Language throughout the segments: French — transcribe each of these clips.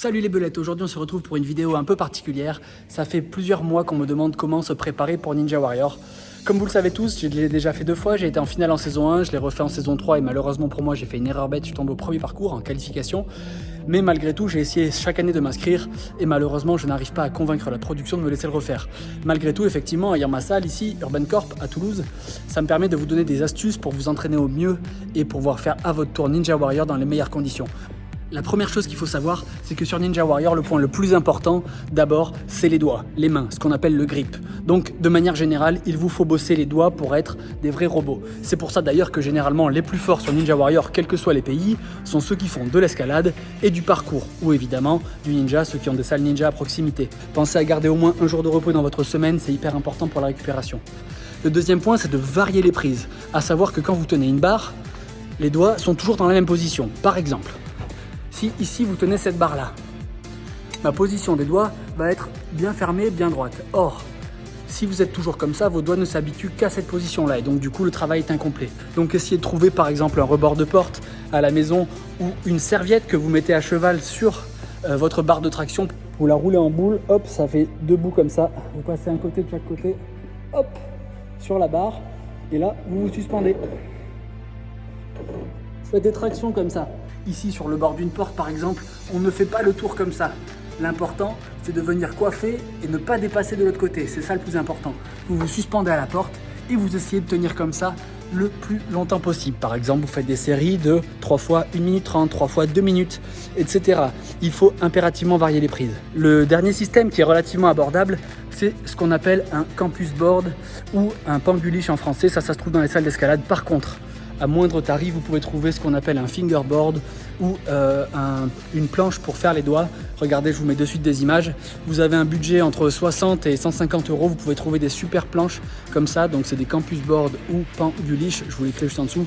Salut les belettes, aujourd'hui on se retrouve pour une vidéo un peu particulière. Ça fait plusieurs mois qu'on me demande comment se préparer pour Ninja Warrior. Comme vous le savez tous, je l'ai déjà fait 2 fois, j'ai été en finale en saison 1, je l'ai refait en saison 3 et malheureusement pour moi j'ai fait une erreur bête, je suis tombé au premier parcours en qualification. Mais malgré tout, j'ai essayé chaque année de m'inscrire et malheureusement je n'arrive pas à convaincre la production de me laisser le refaire. Malgré tout, effectivement, ayant ma salle ici, Urban Corp à Toulouse, ça me permet de vous donner des astuces pour vous entraîner au mieux et pouvoir faire à votre tour Ninja Warrior dans les meilleures conditions. La première chose qu'il faut savoir, c'est que sur Ninja Warrior, le point le plus important, d'abord, c'est les doigts, les mains, ce qu'on appelle le grip. Donc, de manière générale, il vous faut bosser les doigts pour être des vrais robots. C'est pour ça d'ailleurs que généralement, les plus forts sur Ninja Warrior, quels que soient les pays, sont ceux qui font de l'escalade et du parcours, ou évidemment, du ninja, ceux qui ont des salles ninja à proximité. Pensez à garder au moins un jour de repos dans votre semaine, c'est hyper important pour la récupération. Le deuxième point, c'est de varier les prises. À savoir que quand vous tenez une barre, les doigts sont toujours dans la même position. Par exemple, si ici vous tenez cette barre là, ma position des doigts va être bien fermée, bien droite. Or, si vous êtes toujours comme ça, vos doigts ne s'habituent qu'à cette position là et donc du coup le travail est incomplet. Donc essayez de trouver par exemple un rebord de porte à la maison ou une serviette que vous mettez à cheval sur votre barre de traction. Vous la roulez en boule, hop, ça fait 2 bouts comme ça. Vous passez un côté de chaque côté, hop, sur la barre et là vous vous suspendez. Faites des tractions comme ça. Ici, sur le bord d'une porte, par exemple, on ne fait pas le tour comme ça. L'important, c'est de venir coiffer et ne pas dépasser de l'autre côté. C'est ça le plus important. Vous vous suspendez à la porte et vous essayez de tenir comme ça le plus longtemps possible. Par exemple, vous faites des séries de 3 fois 1 minute 30, 3 fois 2 minutes, etc. Il faut impérativement varier les prises. Le dernier système qui est relativement abordable, c'est ce qu'on appelle un campus board ou un panguliche en français. Ça se trouve dans les salles d'escalade. Par contre, à moindre tarif, vous pouvez trouver ce qu'on appelle un fingerboard ou une planche pour faire les doigts. Regardez, je vous mets de suite des images. Vous avez un budget entre 60 et 150 €. Vous pouvez trouver des super planches comme ça. Donc, c'est des campus board ou panguliche. Je vous l'écris juste en dessous.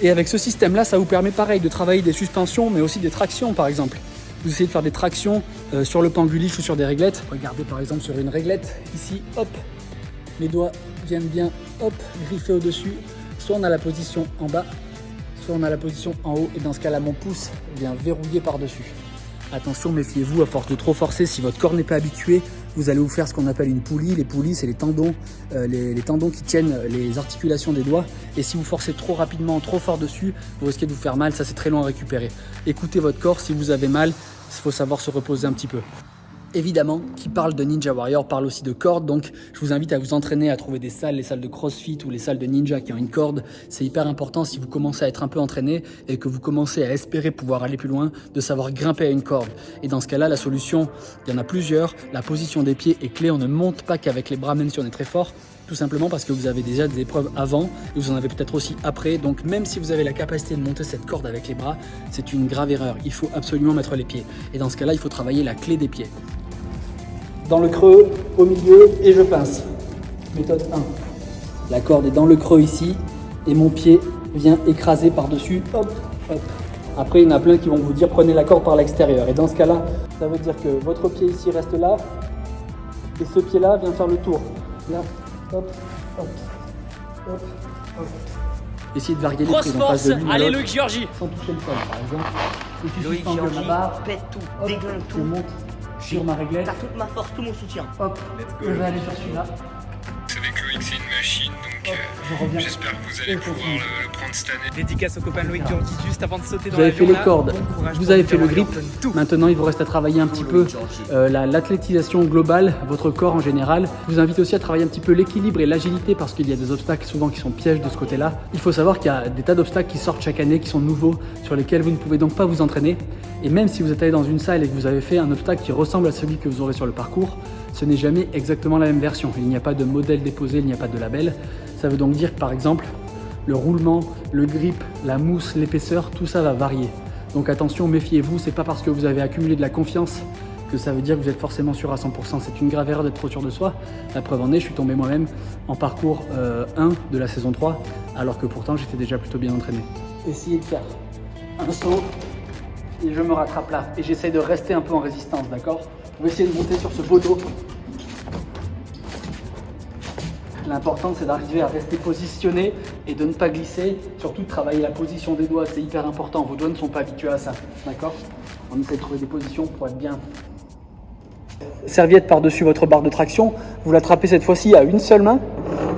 Et avec ce système-là, ça vous permet pareil de travailler des suspensions, mais aussi des tractions, par exemple. Vous essayez de faire des tractions sur le panguliche ou sur des réglettes. Regardez, par exemple, sur une réglette. Ici, hop, les doigts viennent bien, hop, griffer au-dessus. Soit on a la position en bas, soit on a la position en haut et dans ce cas-là, mon pouce vient verrouiller par-dessus. Attention, méfiez-vous, à force de trop forcer, si votre corps n'est pas habitué, vous allez vous faire ce qu'on appelle une poulie. Les poulies, c'est les tendons qui tiennent les articulations des doigts. Et si vous forcez trop rapidement, trop fort dessus, vous risquez de vous faire mal, ça c'est très long à récupérer. Écoutez votre corps, si vous avez mal, il faut savoir se reposer un petit peu. Évidemment, qui parle de Ninja Warrior parle aussi de cordes, donc je vous invite à vous entraîner à trouver des salles, les salles de CrossFit ou les salles de ninja qui ont une corde. C'est hyper important si vous commencez à être un peu entraîné et que vous commencez à espérer pouvoir aller plus loin, de savoir grimper à une corde. Et dans ce cas-là, la solution, il y en a plusieurs. La position des pieds est clé, on ne monte pas qu'avec les bras, même si on est très fort. Tout simplement parce que vous avez déjà des épreuves avant et vous en avez peut-être aussi après. Donc même si vous avez la capacité de monter cette corde avec les bras, c'est une grave erreur. Il faut absolument mettre les pieds. Et dans ce cas-là, il faut travailler la clé des pieds. Dans le creux, au milieu, et je pince. Méthode 1. La corde est dans le creux ici, et mon pied vient écraser par-dessus. Hop, hop. Après, il y en a plein qui vont vous dire prenez la corde par l'extérieur. Et dans ce cas-là, ça veut dire que votre pied ici reste là, et ce pied-là vient faire le tour. Là, hop, hop, hop, hop. Essayez de varier les prises. Grosse force, allez Loïc Georgie. Sans toucher le sol, par exemple. Et puis Loïc suspendre Georgie, ma barre, pète tout, hop, déglingue je tout. monte sur ma réglette. T'as toute ma force, tout mon soutien. Hop, je vais aller sur celui-là. Vous savez que Loïc c'est une machine, donc Je reviens. j'espère que vous allez pouvoir le prendre cette année. Dédicace au copain Loïc Georgie juste avant de sauter dans Vous avez fait les l'avion, là. cordes, Bon courage vous pour avez Ninja fait le Warrior, grip. donne tout. Maintenant, il vous reste à travailler un petit peu l'athlétisation globale, votre corps en général. Je vous invite aussi à travailler un petit peu l'équilibre et l'agilité parce qu'il y a des obstacles souvent qui sont pièges de ce côté-là. Il faut savoir qu'il y a des tas d'obstacles qui sortent chaque année, qui sont nouveaux, sur lesquels vous ne pouvez donc pas vous entraîner. Et même si vous êtes allé dans une salle et que vous avez fait un obstacle qui ressemble à celui que vous aurez sur le parcours, ce n'est jamais exactement la même version. Il n'y a pas de modèle déposé, il n'y a pas de label. Ça veut donc dire que par exemple, le roulement, le grip, la mousse, l'épaisseur, tout ça va varier. Donc attention, méfiez-vous, c'est pas parce que vous avez accumulé de la confiance que ça veut dire que vous êtes forcément sûr à 100%. C'est une grave erreur d'être trop sûr de soi. La preuve en est, je suis tombé moi-même en parcours 1 de la saison 3, alors que pourtant j'étais déjà plutôt bien entraîné. Essayez de faire un saut et je me rattrape là. Et j'essaie de rester un peu en résistance, d'accord? Vous essayez de monter sur ce poteau. L'important, c'est d'arriver à rester positionné et de ne pas glisser. Surtout de travailler la position des doigts, c'est hyper important. Vos doigts ne sont pas habitués à ça, d'accord? On essaie de trouver des positions pour être bien. Serviette par-dessus votre barre de traction. Vous l'attrapez cette fois-ci à une seule main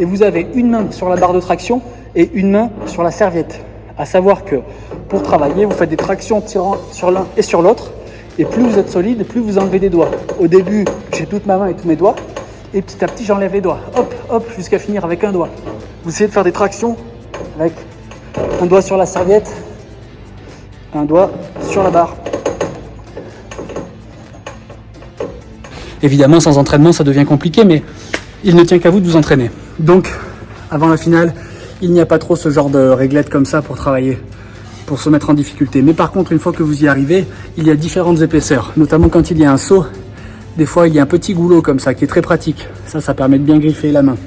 et vous avez une main sur la barre de traction et une main sur la serviette. À savoir que pour travailler, vous faites des tractions tirant sur l'un et sur l'autre. Et plus vous êtes solide, plus vous enlevez des doigts. Au début, j'ai toute ma main et tous mes doigts. Et petit à petit, j'enlève les doigts. Hop, hop, jusqu'à finir avec un doigt. Vous essayez de faire des tractions avec un doigt sur la serviette, un doigt sur la barre. Évidemment, sans entraînement, ça devient compliqué, mais il ne tient qu'à vous de vous entraîner. Donc, avant la finale, il n'y a pas trop ce genre de réglette comme ça pour travailler, pour se mettre en difficulté. Mais par contre, une fois que vous y arrivez, il y a différentes épaisseurs, notamment quand il y a un saut. Des fois, il y a un petit goulot comme ça qui est très pratique. Ça permet de bien griffer la main.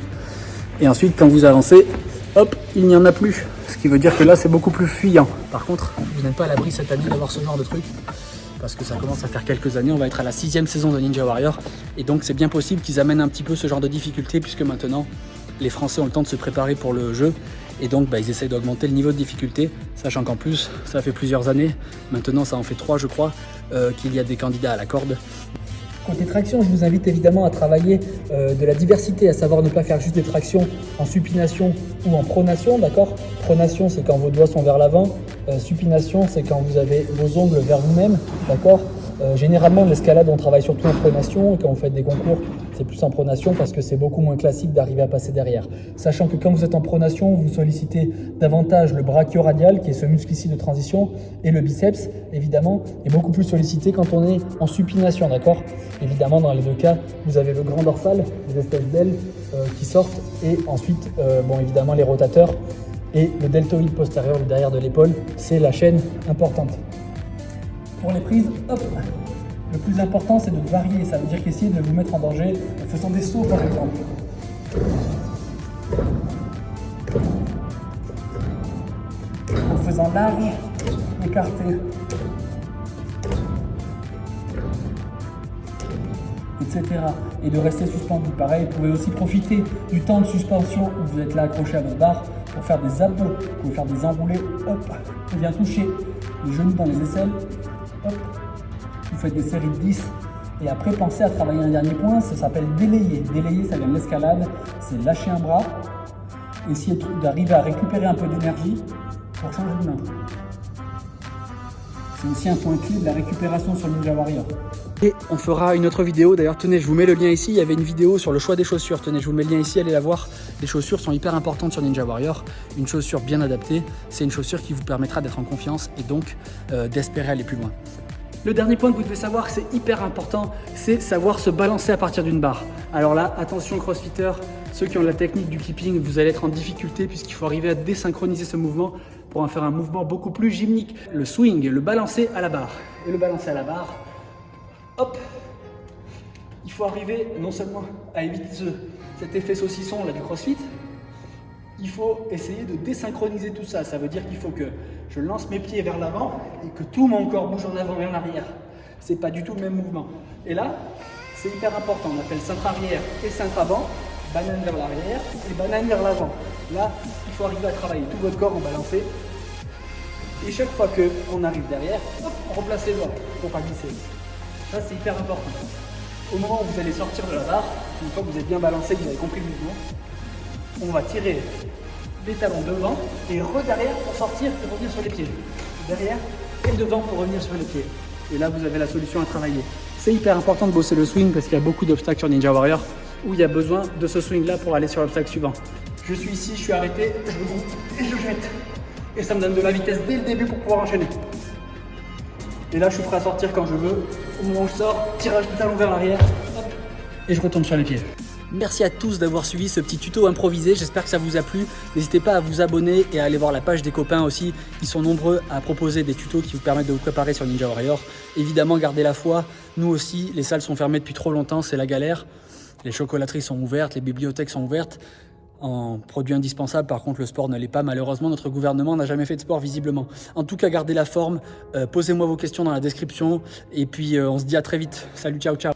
Et ensuite, quand vous avancez, hop, il n'y en a plus. Ce qui veut dire que là, c'est beaucoup plus fuyant. Par contre, vous n'êtes pas à l'abri cette année d'avoir ce genre de truc. Parce que ça commence à faire quelques années. On va être à la 6e saison de Ninja Warrior. Et donc, c'est bien possible qu'ils amènent un petit peu ce genre de difficulté, puisque maintenant, les Français ont le temps de se préparer pour le jeu. Et donc, ils essayent d'augmenter le niveau de difficulté, sachant qu'en plus, ça fait plusieurs années. Maintenant, ça en fait 3, je crois, qu'il y a des candidats à la corde. Côté traction, je vous invite évidemment à travailler de la diversité, à savoir ne pas faire juste des tractions en supination ou en pronation, d'accord? Pronation, c'est quand vos doigts sont vers l'avant. Supination, c'est quand vous avez vos ongles vers vous-même, d'accord? Généralement, l'escalade, on travaille surtout en pronation. Et quand vous faites des concours, c'est plus en pronation parce que c'est beaucoup moins classique d'arriver à passer derrière. Sachant que quand vous êtes en pronation, vous sollicitez davantage le brachioradial, qui est ce muscle ici de transition, et le biceps, évidemment, est beaucoup plus sollicité quand on est en supination, d'accord? Évidemment, dans les deux cas, vous avez le grand dorsal, les espèces d'ailes qui sortent, et ensuite, évidemment, les rotateurs et le deltoïde postérieur, le derrière de l'épaule, c'est la chaîne importante. Pour les prises, hop, le plus important c'est de varier, ça veut dire qu'essayer de vous mettre en danger en faisant des sauts par exemple. En faisant large, écarté. Etc. Et de rester suspendu. Pareil, vous pouvez aussi profiter du temps de suspension où vous êtes là accroché à votre barre pour faire des abdos. Vous pouvez faire des enroulés, hop, vous bien toucher les genoux dans les aisselles. Hop. Vous faites des séries de 10 et après pensez à travailler un dernier point, ça s'appelle délayer. Délayer, ça vient de l'escalade, c'est lâcher un bras, essayer d'arriver à récupérer un peu d'énergie pour changer de main. C'est aussi un point clé de la récupération sur le Ninja Warrior. Et on fera une autre vidéo, d'ailleurs tenez, je vous mets le lien ici, il y avait une vidéo sur le choix des chaussures, tenez, je vous mets le lien ici, allez la voir. Les chaussures sont hyper importantes sur Ninja Warrior, une chaussure bien adaptée, c'est une chaussure qui vous permettra d'être en confiance et donc d'espérer aller plus loin. Le dernier point que vous devez savoir, c'est hyper important, c'est savoir se balancer à partir d'une barre. Alors là, attention crossfitters, ceux qui ont la technique du keeping, vous allez être en difficulté puisqu'il faut arriver à désynchroniser ce mouvement pour en faire un mouvement beaucoup plus gymnique. Le swing, le balancer à la barre. Et le balancer à la barre, hop, il faut arriver non seulement à éviter cet effet saucisson là du crossfit, il faut essayer de désynchroniser tout ça. Ça veut dire qu'il faut que je lance mes pieds vers l'avant et que tout mon corps bouge en avant et en arrière. C'est pas du tout le même mouvement. Et là, c'est hyper important. On appelle cintre arrière et cintre avant, banane vers l'arrière et banane vers l'avant. Là, il faut arriver à travailler tout votre corps en balancé. Et chaque fois qu'on arrive derrière, hop, on replace les doigts pour pas glisser. Ça, c'est hyper important. Au moment où vous allez sortir de la barre, une fois que vous êtes bien balancé, que vous avez compris le mouvement, on va tirer les talons devant et derrière pour sortir et revenir sur les pieds. Derrière et devant pour revenir sur les pieds. Et là, vous avez la solution à travailler. C'est hyper important de bosser le swing parce qu'il y a beaucoup d'obstacles sur Ninja Warrior où il y a besoin de ce swing-là pour aller sur l'obstacle suivant. Je suis ici, je suis arrêté, je groupe et je jette. Et ça me donne de la vitesse dès le début pour pouvoir enchaîner. Et là, je suis prêt à sortir quand je veux. Au moment où je sors, tirage du talon vers l'arrière, et je retombe sur les pieds. Merci à tous d'avoir suivi ce petit tuto improvisé, j'espère que ça vous a plu. N'hésitez pas à vous abonner et à aller voir la page des copains aussi. Ils sont nombreux à proposer des tutos qui vous permettent de vous préparer sur Ninja Warrior. Évidemment, gardez la foi. Nous aussi, les salles sont fermées depuis trop longtemps, c'est la galère. Les chocolateries sont ouvertes, les bibliothèques sont ouvertes. En produit indispensable, par contre, le sport ne l'est pas. Malheureusement, notre gouvernement n'a jamais fait de sport visiblement. En tout cas, gardez la forme. Posez-moi vos questions dans la description. Et puis, on se dit à très vite. Salut, ciao, ciao.